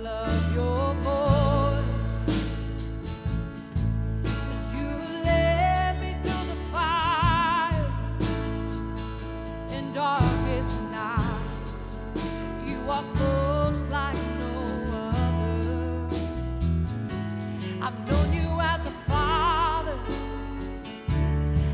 love your voice as you led me through the fire and darkest nights. You are close like no other. I've known you as a father.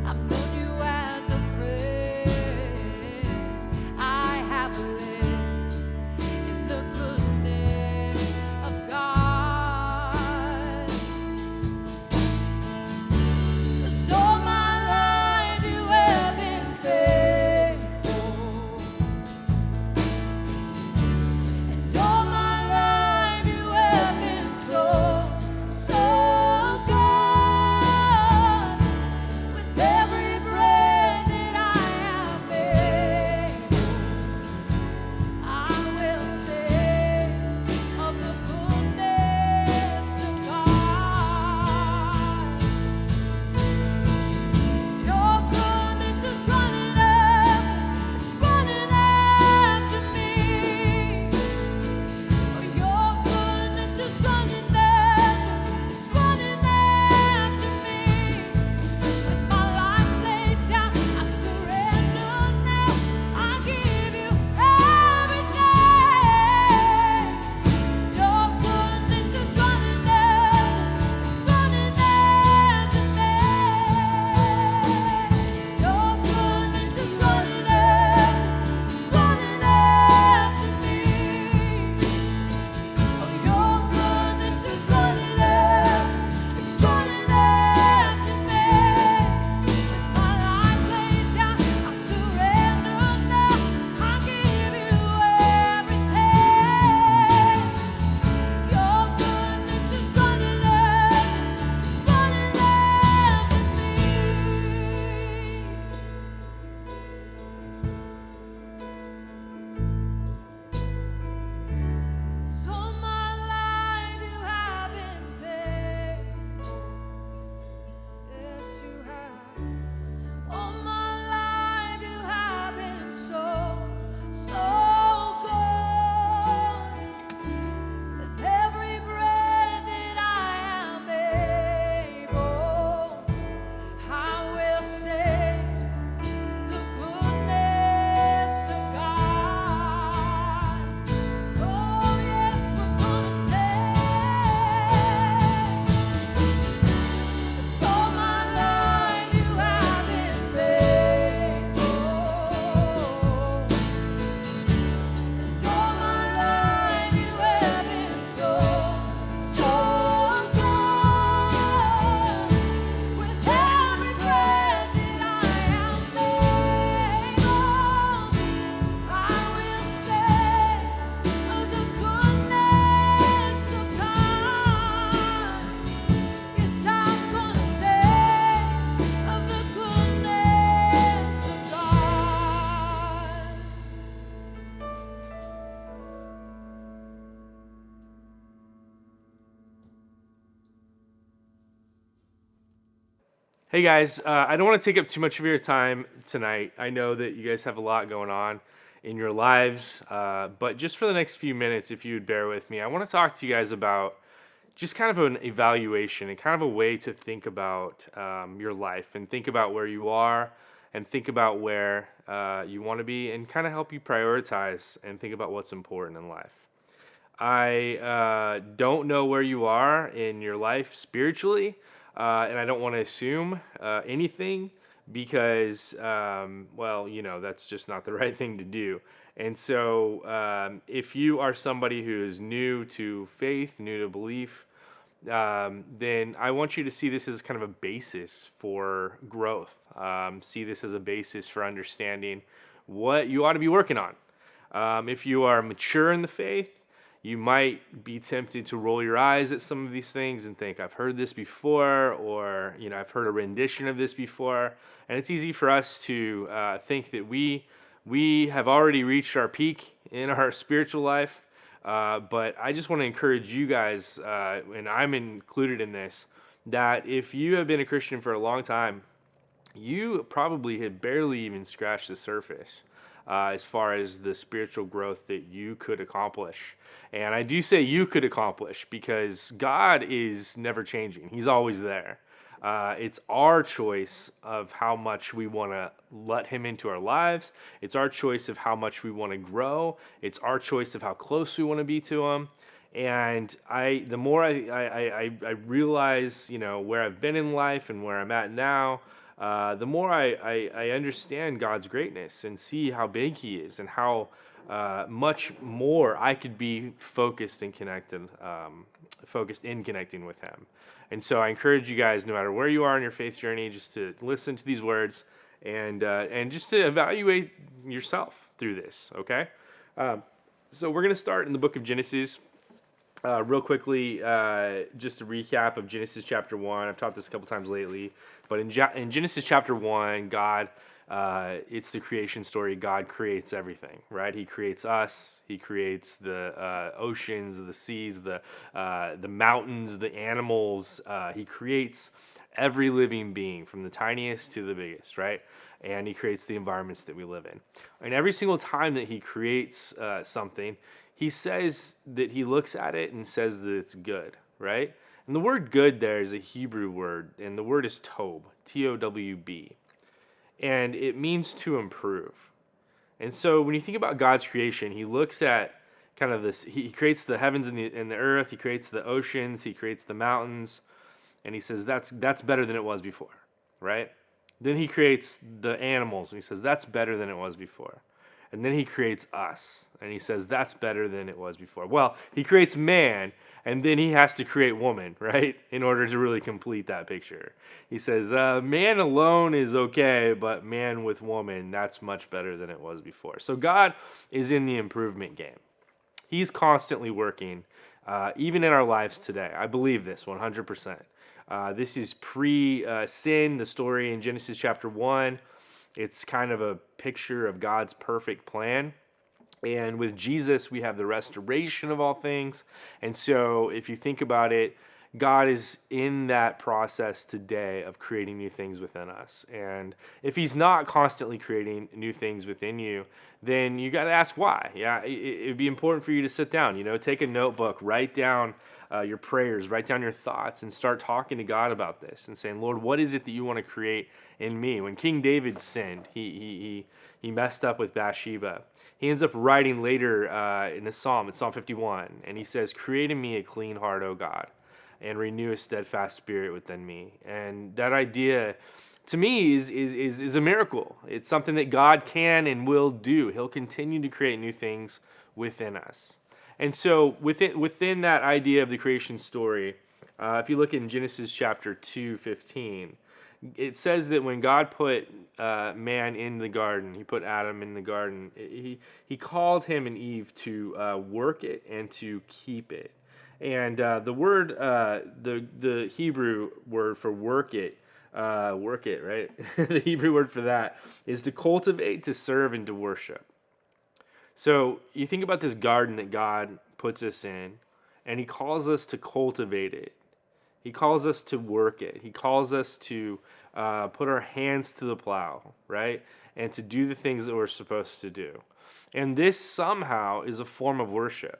I've known you as a friend. I have lived in the goodness of God. 'Cause all my life you have been faithful, and all my life you have been so, so good. With every breath that I am able, I will sing of the goodness of God. Your goodness is running after me. Your goodness is running after me. With my life laid down, I surrender now. I give you everything. Your goodness is running after me. Your goodness is running after me. Oh, your goodness is running after me. With my life laid down, I surrender now. I give you everything. Your goodness is running after me. So my life you have been faithful. Yes, you have. All my life you have been so, so good. With every breath that I am able, I will sing the goodness of God. Oh yes, we're gonna sing. 'Cause all my life you have been faithful, and all my life you have been so, so good. With every breath that I am able, I will sing of the goodness of God. Yes, I'm gonna sing of the goodness of God. Hey guys, I don't want to take up too much of your time tonight. I know that you guys have a lot going on in your lives, but just for the next few minutes, if you would bear with me, I want to talk to you guys about just kind of an evaluation and kind of a way to think about your life and think about where you are and think about where you want to be and kind of help you prioritize and think about what's important in life. I don't know where you are in your life spiritually, and I don't want to assume anything because, well, that's just not the right thing to do. And so, if you are somebody who is new to faith, new to belief, then I want you to see this as kind of a basis for growth. See this as a basis for understanding what you ought to be working on. If you are mature in the faith, you might be tempted to roll your eyes at some of these things and think, I've heard this before, or I've heard a rendition of this before. And it's easy for us to think that we have already reached our peak in our spiritual life. But I just want to encourage you guys, and I'm included in this, that if you have been a Christian for a long time, you probably had barely even scratched the surface. as far as the spiritual growth that you could accomplish. And I do say you could accomplish because God is never changing, He's always there. It's our choice of how much we want to let Him into our lives. It's our choice of how much we want to grow. It's our choice of how close we want to be to Him. And the more I realize, where I've been in life and where I'm at now, the more I understand God's greatness and see how big He is and how much more I could be focused in connecting with Him. And so I encourage you guys, no matter where you are in your faith journey, just to listen to these words and just to evaluate yourself through this. Okay, so we're gonna start in the book of Genesis. Real quickly, just a recap of Genesis chapter 1. I've taught this a couple times lately, but in Genesis chapter 1, God, it's the creation story. God creates everything, right? He creates us. He creates the oceans, the seas, the mountains, the animals. He creates every living being, from the tiniest to the biggest, right? And He creates the environments that we live in. And every single time that He creates something, He says that He looks at it and says that it's good, right? And the word good there is a Hebrew word, and the word is tob, Towb. And it means to improve. And so when you think about God's creation, He looks at kind of this, He creates the heavens and the earth, He creates the oceans, He creates the mountains, and He says that's better than it was before, right? Then He creates the animals, and He says that's better than it was before. And then He creates us, and He says that's better than it was before. Well, He creates man, and then He has to create woman, right, in order to really complete that picture. He says man alone is okay, but man with woman, that's much better than it was before. So God is in the improvement game. He's constantly working, even in our lives today. I believe this 100%. This is pre-sin, the story in Genesis chapter 1. It's kind of a picture of God's perfect plan. And with Jesus, we have the restoration of all things. And so if you think about it, God is in that process today of creating new things within us. And if He's not constantly creating new things within you, then you got to ask why. Yeah, it'd be important for you to sit down, take a notebook, write down your prayers, write down your thoughts, and start talking to God about this and saying, Lord, what is it that you want to create in me? When King David sinned, he messed up with Bathsheba. He ends up writing later in a psalm, it's Psalm 51, and he says, create in me a clean heart, O God, and renew a steadfast spirit within me. And that idea, to me, is a miracle. It's something that God can and will do. He'll continue to create new things within us. And so within that idea of the creation story, if you look in Genesis chapter 2:15, it says that when God put man in the garden, He put Adam in the garden, he called him and Eve to work it and to keep it. And the word, the Hebrew word for work it, right? The Hebrew word for that is to cultivate, to serve, and to worship. So you think about this garden that God puts us in, and He calls us to cultivate it. He calls us to work it. He calls us to put our hands to the plow, right? And to do the things that we're supposed to do. And this somehow is a form of worship.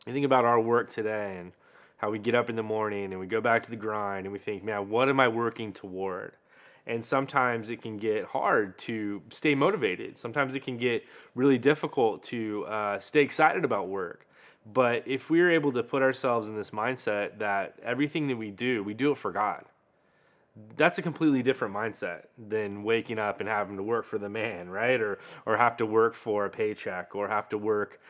You think about our work today and how we get up in the morning and we go back to the grind and we think, man, what am I working toward? And sometimes it can get hard to stay motivated. Sometimes it can get really difficult to stay excited about work. But if we're able to put ourselves in this mindset that everything that we do it for God, that's a completely different mindset than waking up and having to work for the man, right? Or have to work for a paycheck, or have to work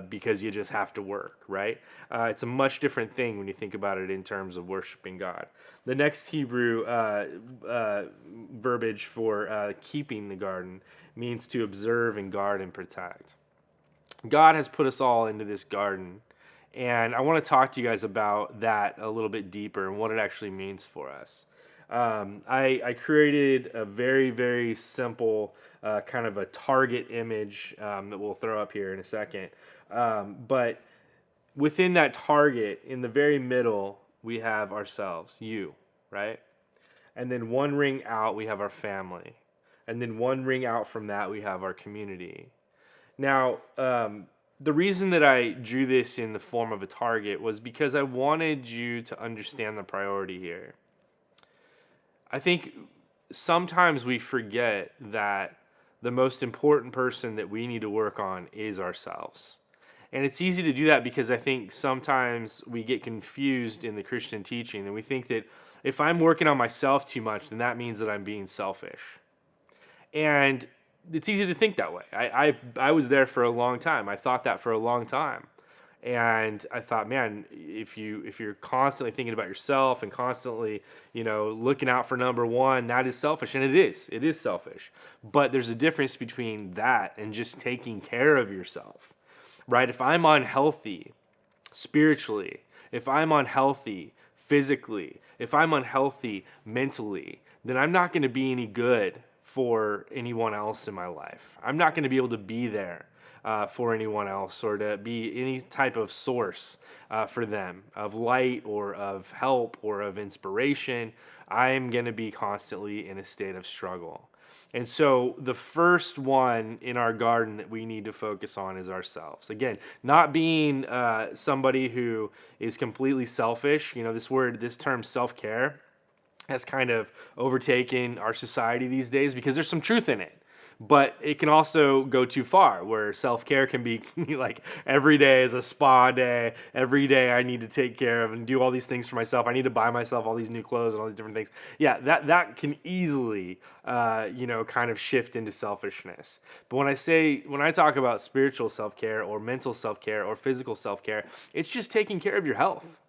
because you just have to work, right? It's a much different thing when you think about it in terms of worshiping God. The next Hebrew verbiage for keeping the garden means to observe and guard and protect. God has put us all into this garden, and I want to talk to you guys about that a little bit deeper and what it actually means for us. I created a very, very simple kind of a target image that we'll throw up here in a second. But within that target, in the very middle, we have ourselves, you, right? And then one ring out, we have our family. And then one ring out from that, we have our community. Now, the reason that I drew this in the form of a target was because I wanted you to understand the priority here. I think sometimes we forget that the most important person that we need to work on is ourselves. And it's easy to do that because I think sometimes we get confused in the Christian teaching and we think that if I'm working on myself too much, then that means that I'm being selfish. And it's easy to think that way. I was there for a long time. I thought that for a long time. And I thought, man, if you're constantly thinking about yourself and constantly, looking out for number one, that is selfish, and it is selfish. But there's a difference between that and just taking care of yourself, right? If I'm unhealthy spiritually, if I'm unhealthy physically, if I'm unhealthy mentally, then I'm not going to be any good for anyone else in my life. I'm not going to be able to be there for anyone else or to be any type of source for them of light or of help or of inspiration. I am going to be constantly in a state of struggle. And so the first one in our garden that we need to focus on is ourselves. Again, not being somebody who is completely selfish. This term self-care has kind of overtaken our society these days because there's some truth in it. But it can also go too far where self-care can be like every day is a spa day. Every day I need to take care of and do all these things for myself. I need to buy myself all these new clothes and all these different things. Yeah, that can easily, kind of shift into selfishness. But when I talk about spiritual self-care or mental self-care or physical self-care, it's just taking care of your health.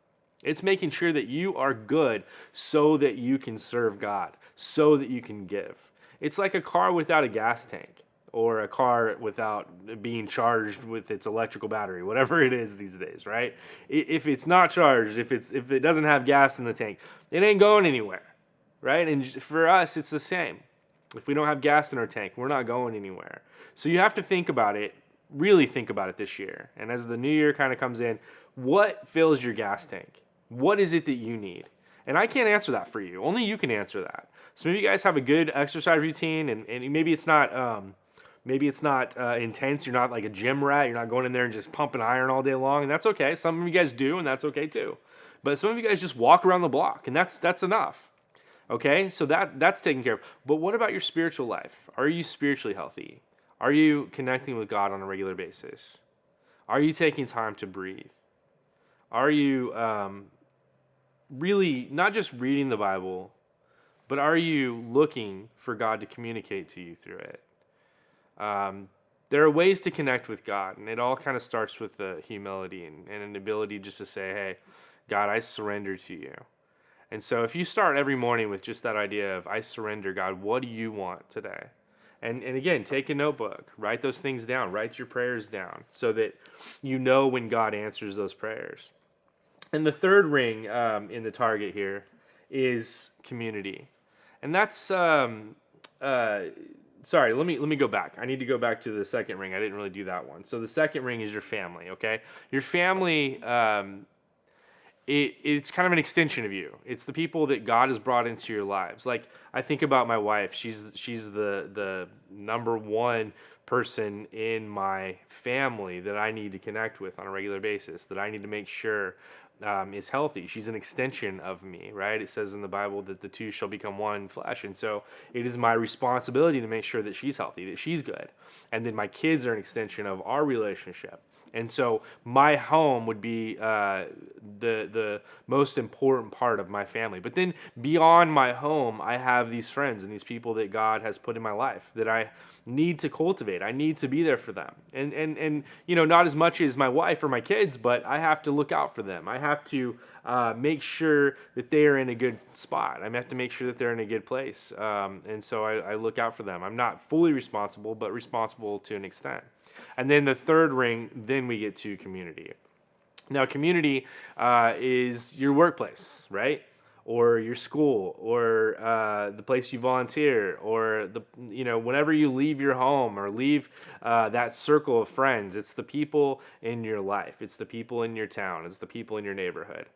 It's making sure that you are good so that you can serve God, so that you can give. It's like a car without a gas tank or a car without being charged with its electrical battery, whatever it is these days, right? If it's not charged, if it doesn't have gas in the tank, it ain't going anywhere, right? And for us, it's the same. If we don't have gas in our tank, we're not going anywhere. So you have to think about it, really think about it this year. And as the new year kind of comes in, what fills your gas tank? What is it that you need? And I can't answer that for you. Only you can answer that. So maybe you guys have a good exercise routine, and maybe it's not intense. You're not like a gym rat. You're not going in there and just pumping iron all day long, and that's okay. Some of you guys do, and that's okay too. But some of you guys just walk around the block, and that's enough. Okay, so that's taken care of. But what about your spiritual life? Are you spiritually healthy? Are you connecting with God on a regular basis? Are you taking time to breathe? Are you really not just reading the Bible, but are you looking for God to communicate to you through it? There are ways to connect with God, and it all kind of starts with the humility and an ability just to say, hey, God, I surrender to you. And so if you start every morning with just that idea of, I surrender, God, what do you want today? And again, take a notebook, write those things down, write your prayers down so that you know when God answers those prayers. And the third ring in the target here is community. And that's sorry, let me go back. I need to go back to the second ring. I didn't really do that one. So the second ring is your family, okay? Your family, it's kind of an extension of you. It's the people that God has brought into your lives. Like I think about my wife. She's the number one person in my family that I need to connect with on a regular basis, that I need to make sure is healthy. She's an extension of me, right? It says in the Bible that the two shall become one flesh. And so it is my responsibility to make sure that she's healthy, that she's good. And then my kids are an extension of our relationship. And so my home would be the most important part of my family. But then beyond my home, I have these friends and these people that God has put in my life that I need to cultivate. I need to be there for them. And not as much as my wife or my kids, but I have to look out for them. I have to make sure that they are in a good spot. I have to make sure that they're in a good place. And so I look out for them. I'm not fully responsible, but responsible to an extent. And then the third ring, then we get to community. Now, community is your workplace, right? Or your school, or the place you volunteer, or whenever you leave your home or leave that circle of friends, it's the people in your life, it's the people in your town, it's the people in your neighborhood.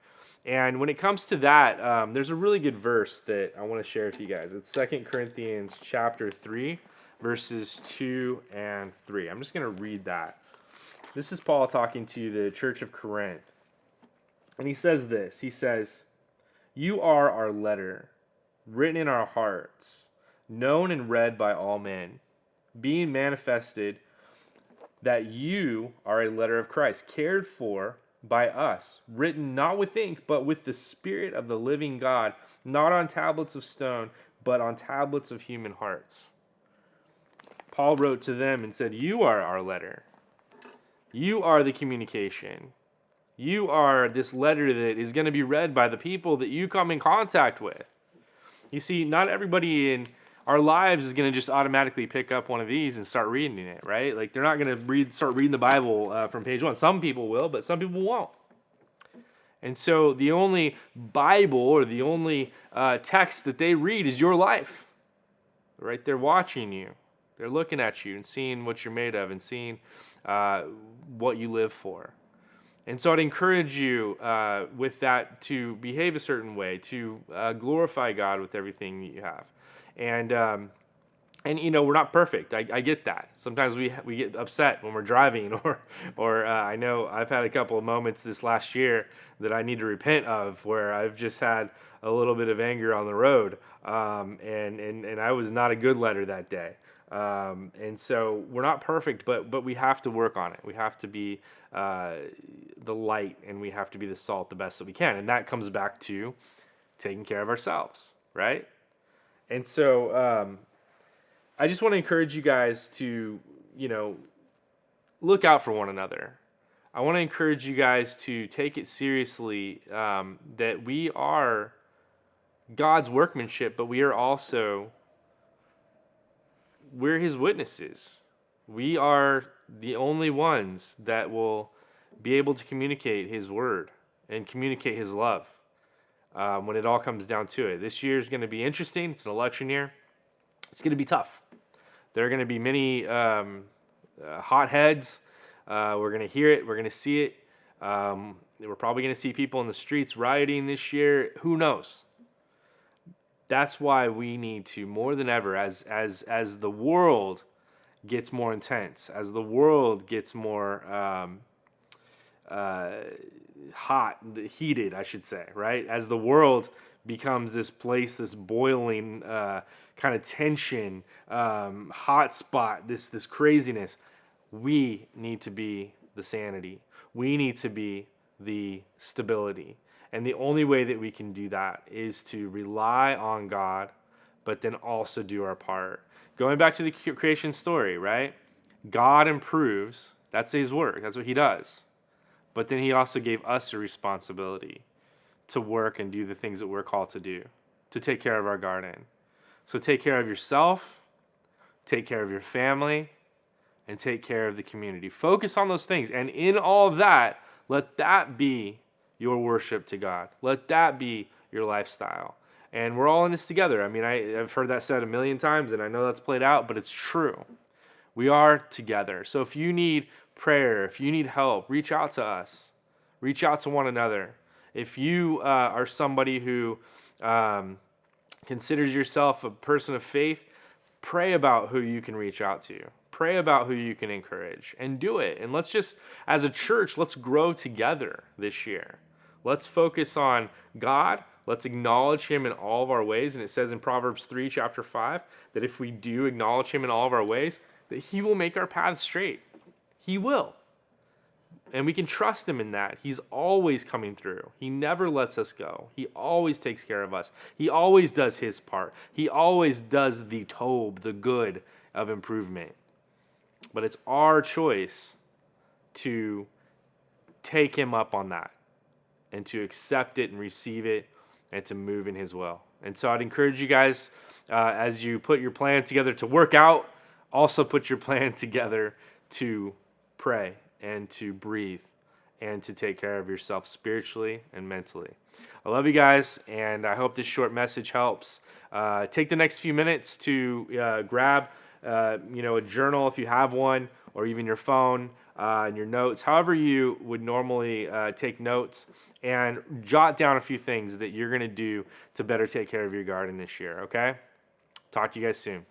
And when it comes to that, there's a really good verse that I want to share with you guys. It's 2 Corinthians chapter 3, verses 2 and 3. I'm just going to read that. This is Paul talking to the church of Corinth. And he says this. He says, "You are our letter, written in our hearts, known and read by all men, being manifested that you are a letter of Christ, cared for by us, written not with ink, but with the Spirit of the living God, not on tablets of stone, but on tablets of human hearts." Paul wrote to them and said, "You are our letter. You are the communication. You are this letter that is going to be read by the people that you come in contact with." You see, not everybody in our lives is going to just automatically pick up one of these and start reading it, right? Like they're not going to start reading the Bible from page one. Some people will, but some people won't. And so the only Bible or the only text that they read is your life, right? They're watching you. They're looking at you and seeing what you're made of and seeing what you live for. And so I'd encourage you with that to behave a certain way, to glorify God with everything that you have. And you know, we're not perfect. I get that. Sometimes we get upset when we're driving, or I know I've had a couple of moments this last year that I need to repent of, where I've just had a little bit of anger on the road, and I was not a good letter that day. And so we're not perfect, but we have to work on it. We have to be the light, and we have to be the salt the best that we can, and that comes back to taking care of ourselves, right? And so I just want to encourage you guys to, you know, look out for one another. I want to encourage you guys to take it seriously, that we are God's workmanship, but we are also, we're his witnesses. We are the only ones that will be able to communicate his word and communicate his love when it all comes down to it. This year is going to be interesting. It's an election year. It's going to be tough. There are going to be many hotheads. We're going to hear it. We're going to see it. We're probably going to see people in the streets rioting this year. Who knows? That's why we need to, more than ever, as the world gets more intense, as the world gets more heated, I should say, right? As the world becomes this place, this boiling kind of tension, hot spot, this craziness, we need to be the sanity. We need to be the stability. And the only way that we can do that is to rely on God, but then also do our part. Going back to the creation story, right? God improves. That's his work. That's what he does. But then he also gave us a responsibility to work and do the things that we're called to do, to take care of our garden. So take care of yourself, take care of your family, and take care of the community. Focus on those things. And in all of that, let that be your worship to God. Let that be your lifestyle. And we're all in this together. I mean, I've heard that said a million times, and I know that's played out, but it's true. We are together. So if you need prayer, if you need help, reach out to us. Reach out to one another. If you are somebody who considers yourself a person of faith, pray about who you can reach out to. Pray about who you can encourage, and do it. And let's just, as a church, let's grow together this year. Let's focus on God. Let's acknowledge him in all of our ways. And it says in Proverbs 3, chapter 5, that if we do acknowledge him in all of our ways, that he will make our paths straight. He will. And we can trust him in that. He's always coming through. He never lets us go. He always takes care of us. He always does his part. He always does the tobe, the good of improvement. But it's our choice to take him up on that and to accept it and receive it and to move in his will. And so I'd encourage you guys, as you put your plan together to work out, also put your plan together to pray and to breathe and to take care of yourself spiritually and mentally. I love you guys, and I hope this short message helps. Take the next few minutes to grab a journal if you have one, or even your phone, in your notes, however you would normally take notes, and jot down a few things that you're going to do to better take care of your garden this year, okay? Talk to you guys soon.